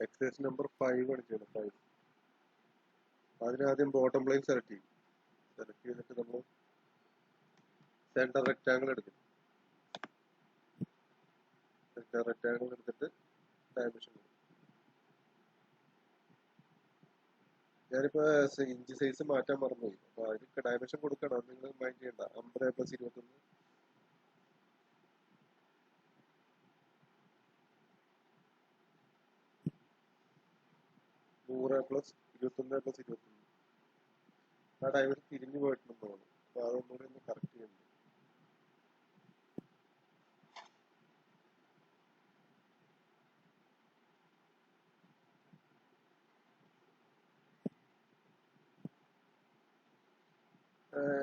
Exercise number 5 ആണ് ചെയ്യണം. 5 അതിനാദ്യം ബോട്ടം പ്ലെയിൻ സെലക്ട് ചെയ്യും. സെലക്ട് ചെയ്തിട്ട് നമ്മൾ സെന്റർ റെക്ടാങ്കിൾ എടുക്കും. സെന്റർ റെക്ടാങ്കിൾ എടുത്തിട്ട് ഡയമെൻഷൻ കൊടുക്കും. ഞാനിപ്പോ ഇഞ്ച് സൈസ് മാറ്റാൻ മറന്നുപോയി. അപ്പൊ അതിന് ഡയമെൻഷൻ കൊടുക്കണം, നിങ്ങൾ മൈൻഡ് ചെയ്യണ്ട. 50 + 21 100 + 21 + 21 ആ ഡയമെൻഷൻ തിരിഞ്ഞു പോയിട്ടുണ്ടെന്നാണ്. അപ്പൊ അതൊന്നുകൂടി ഒന്ന് കറക്റ്റ് ചെയ്യണം.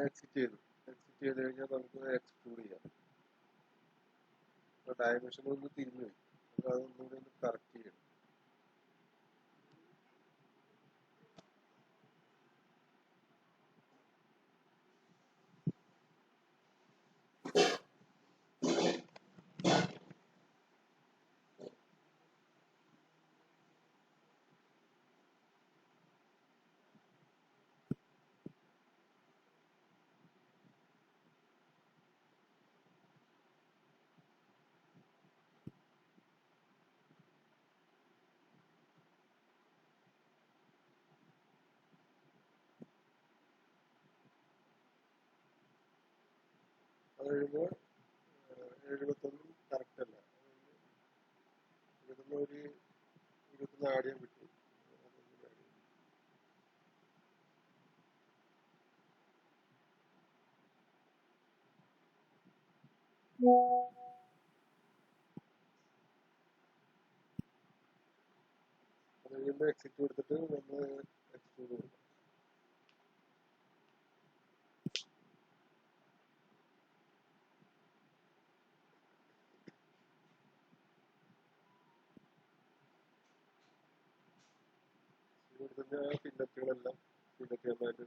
എക്സിറ്റ് ചെയ്ത് കഴിഞ്ഞാൽ നമുക്ക് എക്സ്ട്രൂഡ് ചെയ്യാം. ഡയമെൻഷൻ ഒന്ന് തിരിഞ്ഞു പോയി. അപ്പൊ അതൊന്നുകൂടി ഒന്ന് കറക്റ്റ് ചെയ്യണം. അത് കഴിയുമ്പോൾ 71 കറക്റ്റ് അല്ല. ഇവിടുന്ന് ഒരു 21 ആഡ് ചെയ്യാൻ പറ്റും. അത് കഴിയുമ്പോൾ എക്സിറ്റ് കൊടുത്തിട്ട് നമ്മൾ എക്സ്ട്രൂഡ് കൊടുക്കും. കൊടുത്തിട്ട് ആ ഫില്ലറ്റുകളെല്ലാം ഫില്ലറ്റ് ചെയ്യാനായിട്ട്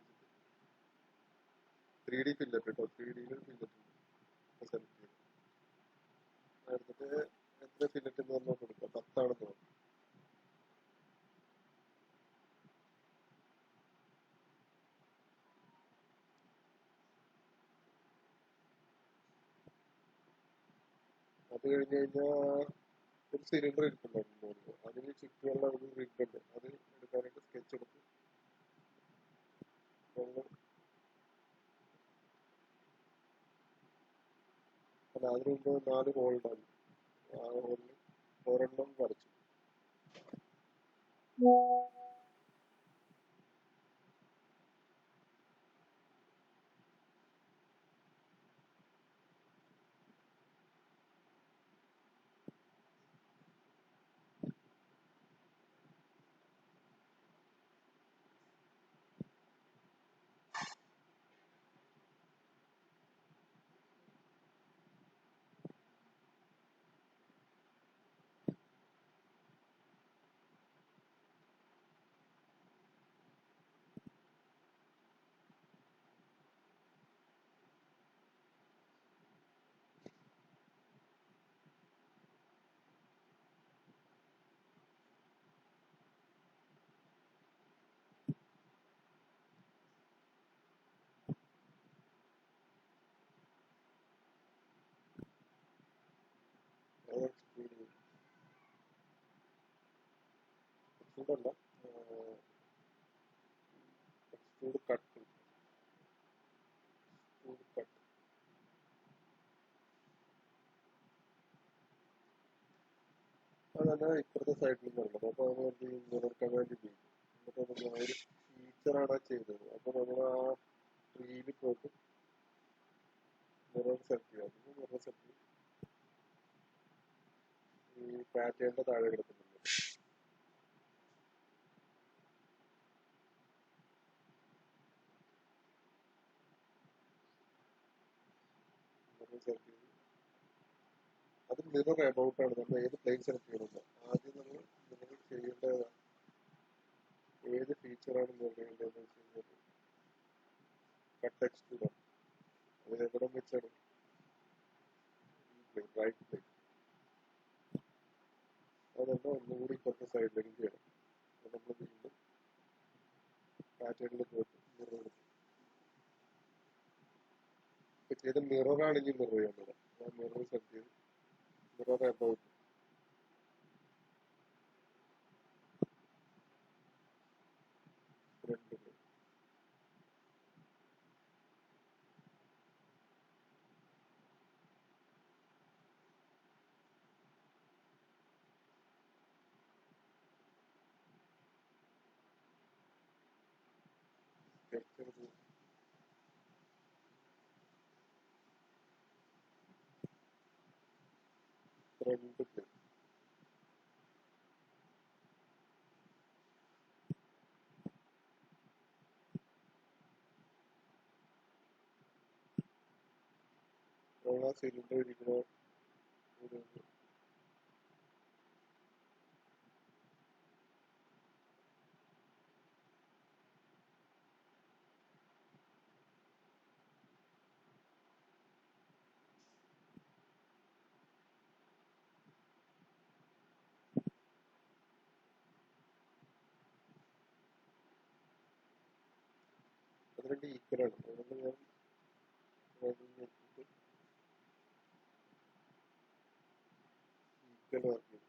3D ഫില്ലറ്റ് കേട്ടോ. 3D ഫില്ലറ്റ് സെലക്ട് ചെയ്യും. എടുത്തിട്ട് എത്ര ഫില്ലറ്റ് എന്ന് പറഞ്ഞാൽ കൊടുക്കുക. 10 ആണെന്ന് പറഞ്ഞു. അത് കഴിഞ്ഞ് കഴിഞ്ഞാൽ ഒരു സിലിണ്ടർ ഇരിക്കുന്നുണ്ടായിരുന്നു. അതിന് ചുറ്റുമുള്ള ഒരു റിഗ് ഉണ്ട്. അത് എടുക്കാനായിട്ട് സ്കെച്ച് എടുത്ത് അല്ല, അതിന് മുമ്പ് 4 ഹോൾ ഉണ്ടായിരുന്നു. ആ ഹോളിൽ ഒരെണ്ണം വരച്ചു. അത് എക്സ്ട്രൂഡ് ചെയ്തു. എക്സ്ട്രൂഡ് അല്ല, എക്സ്ട്രൂഡ് കട്ട്. എക്സ്ട്രൂഡ് കട്ട് അതല്ല ഇപ്പുറത്തെ സൈഡിൽ നിന്നുള്ളത്. അപ്പൊ നമ്മൾ എന്ത് ചെയ്യും, മിറർ കമാൻഡ് ചെയ്യും. എന്നിട്ട് നമ്മൾ ആ ഒരു ഫീച്ചറാണ് ചെയ്തത്. അപ്പൊ നമ്മൾ ആ ട്രീയിൽ പോയിട്ട് മിറർ സെലക്ട് ചെയ്യാം. മിറർ സെലക്ട് ചെയ്യും. ഈ പാറ്റേണിന്റെ താഴെ കിടക്കുന്നുണ്ട്. മിറർ സെലക്ട് ചെയ്ത് അത് മിറർ എബൌട്ട് ആണ്. നമ്മൾ ഏത് പ്ലെയിൻ സെലക്ട് ചെയ്യണമെന്ന് ആദ്യം നമ്മൾ മിറർ ചെയ്യേണ്ടതാണ്. ഏത് ഫീച്ചറാണ് മിറർ ചെയ്യേണ്ടതെന്ന് വെച്ച് കഴിഞ്ഞാൽ കട്ട് എക്സ്ട്രൂഡ് ആണ്. അത് എവിടെ വെച്ചാണ് ഈ പ്ലെയിൻ, റൈറ്റ് പ്ലെയിൻ. അതുകൊണ്ട് ഒന്നുകൂടി ഇപ്പുറത്തെ സൈഡിലേക്ക് ചെയ്യണം. അപ്പോൾ നമ്മൾ വീണ്ടും പാറ്റേണിൽ പോയിട്ട് മിറർ എടുക്കും. ഇപ്പൊ ചെയ്ത മിററാണെങ്കിൽ മിറർ ചെയ്യാൻ പറ്റും. ആ മിറർ സെലക്ട് ചെയ്ത് mirror about front sketch front plane. നമ്മൾ ആ സിലിണ്ടർ ഇരിക്കുന്ന ഒരു അത് രണ്ട് ഈക്വലാണ്. അതുകൊണ്ട് ഞാൻ ഈക്വൽ വർക്ക് ചെയ്തു.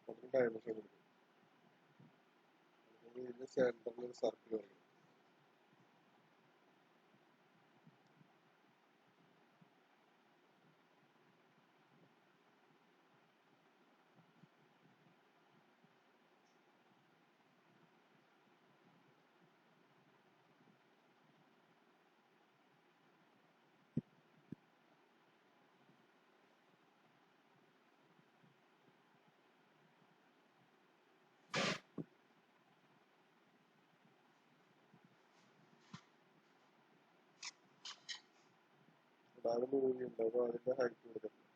അതിന് ഡയമെൻഷൻ കൊടുക്കും. ഇതിന്റെ സെന്ററിൽ ഒരു സർക്കിൾ വരയ്ക്കും. അതിന് മൂവി ഉണ്ട്. അപ്പൊ അതിന്റെ ഹൈറ്റ് കൊടുത്തിട്ടുണ്ട്.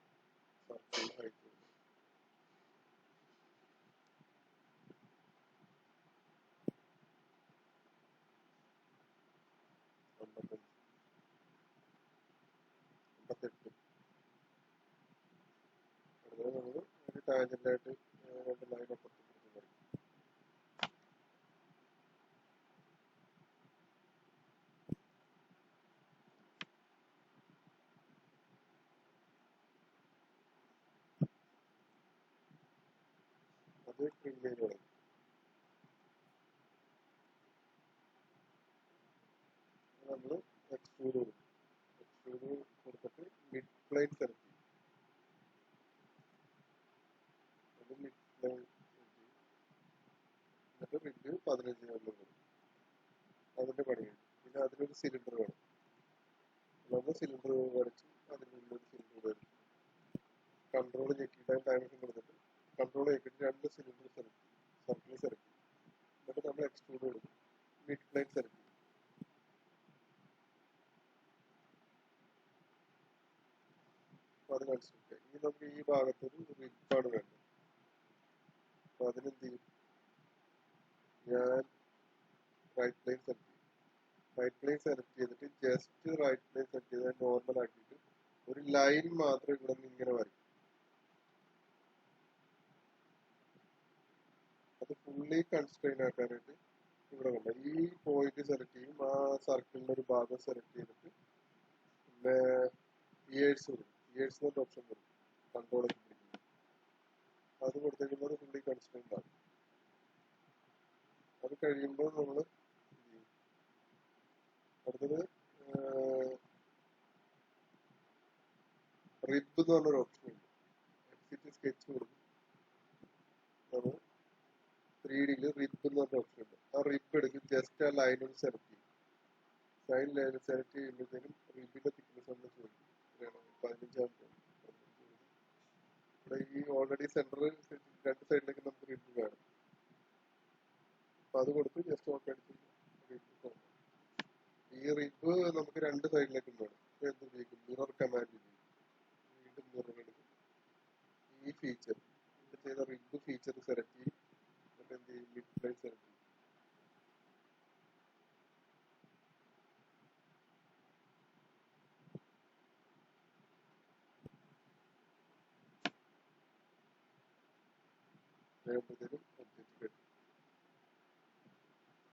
Circle height 55, 58. അതുപോലെ നമ്മൾ ഒരു ടാൻജന്റായിട്ട് രണ്ട് ലൈൻ അപ്പുറത്ത് വരയ്ക്കും. അത് ട്രിം ചെയ്ത് കളയും. നമ്മൾ എക്സ്ട്രൂഡ് കൊടുക്കും. എക്സ്ട്രൂഡ് കൊടുത്തിട്ട് മിഡ് പ്ലെയിൻ സെലക്ട് ചെയ്യും. അത് മിഡ് പ്ലെയിൻ എന്നിട്ട് റിബ് 15 കൊടുക്കും. അതിന്റെ പണി കഴിഞ്ഞു. പിന്നെ അതിലൊരു സിലിണ്ടർ വേണം. നമ്മൾ സിലിണ്ടർ വരച്ച് അതിനുള്ളിൽ ഒരു സിലിണ്ടർ വരച്ചു. കൺട്രോൾ ഞെക്കിയിട്ട് ഡയമെൻഷൻ കൊടുത്തിട്ട് കൺട്രോൾ ഞെക്കിയിട്ട് രണ്ട് സിലിണ്ടർ സെലക്ട് ചെയ്യും. സർക്കിൾ സെലക്ട് ചെയ്യും. എന്നിട്ട് നമ്മൾ എക്സ്ട്രൂഡ് കൊടുക്കും. മിഡ് പ്ലെയിൻ സെലക്ട് ചെയ്യും. അപ്പൊ അത് കൺസ്ട്രക്ട് ആയി. ഇനി നമുക്ക് ഈ ഭാഗത്തൊരു റിബാണ് വേണ്ടത്. അപ്പൊ അതിനെന്ത് ചെയ്യും? ഞാൻ റൈറ്റ് പ്ലെയിൻ സെലക്ട് ചെയ്യും. റൈറ്റ് പ്ലെയിൻ സെലക്ട് ചെയ്തിട്ട് ജസ്റ്റ് റൈറ്റ് പ്ലെയിൻ സെലക്ട് ചെയ്ത് നോർമൽ ആക്കിയിട്ട് ഒരു ലൈൻ മാത്രം ഇവിടെ നിന്ന് ഇങ്ങനെ വരയ്ക്കും. അത് ഫുള്ളി കൺസ്ട്രെയിൻ ആക്കാനായിട്ട് ഇവിടെ കണ്ട ഈ പോയിന്റ് സെലക്ട് ചെയ്യും. ആ സർക്കിളിന്റെ ഒരു ഭാഗം സെലക്ട് ചെയ്തിട്ട് പിന്നെ ഇയേഴ്സ് കൊടുക്കും. ഇയേഴ്സ് എന്നൊരു ഓപ്ഷൻ കൊടുക്കും. കൺട്രോൾ ഒക്കെ പിടിക്കുന്നത് അത് കൊടുത്തേക്കുന്നത് ഫുള്ളി കൺസ്ട്രെയിൻ ആകും. അത് കഴിയുമ്പോൾ നമ്മൾ അടുത്തത് റിബ് എന്ന് പറഞ്ഞൊരു ഓപ്ഷൻ ഉണ്ട്. എക്സിറ്റ് സ്കെച്ച് കൊടുക്കും. നമ്മൾ 3Dയിൽ റിബ് എന്ന് പറഞ്ഞ ഓപ്ഷൻ ഉണ്ട്. ആ റിബ് എടുക്കും. ജസ്റ്റ് ആ ലൈൻ ഒന്ന് സെലക്ട് ചെയ്യും. ലൈൻ സെലക്ട് ചെയ്യുമ്പോഴത്തേനും റിബിന്റെ തിക്നെസ് ഒന്ന് ചോദിക്കും. 15 ഇവിടെ ഈ ഓൾറെഡി സെന്റർ രണ്ട് സൈഡിലേക്ക് നമുക്ക് റിബ് വേണം. അപ്പൊ അത് കൊടുത്ത് ജസ്റ്റ് ഓക്കെ അടിച്ച് റിബ്. ഈ റിബ് നമുക്ക് രണ്ട് സൈഡിലേക്കും വേണം. എന്ത് ഉപയോഗിക്കും? മിറർ കമാൻഡ് ഉപയോഗിക്കും. ചെയ്ത റിഗ് ഫീച്ചർ സെലക്ട് ചെയ്യും. എന്നിട്ട് എന്ത് ചെയ്യും, മിഡ് പ്ലേസ് സെലക്ട് ചെയ്യും. കഴിയുമ്പോഴത്തേക്കും ഒബ്ജക്റ്റ് കിട്ടും.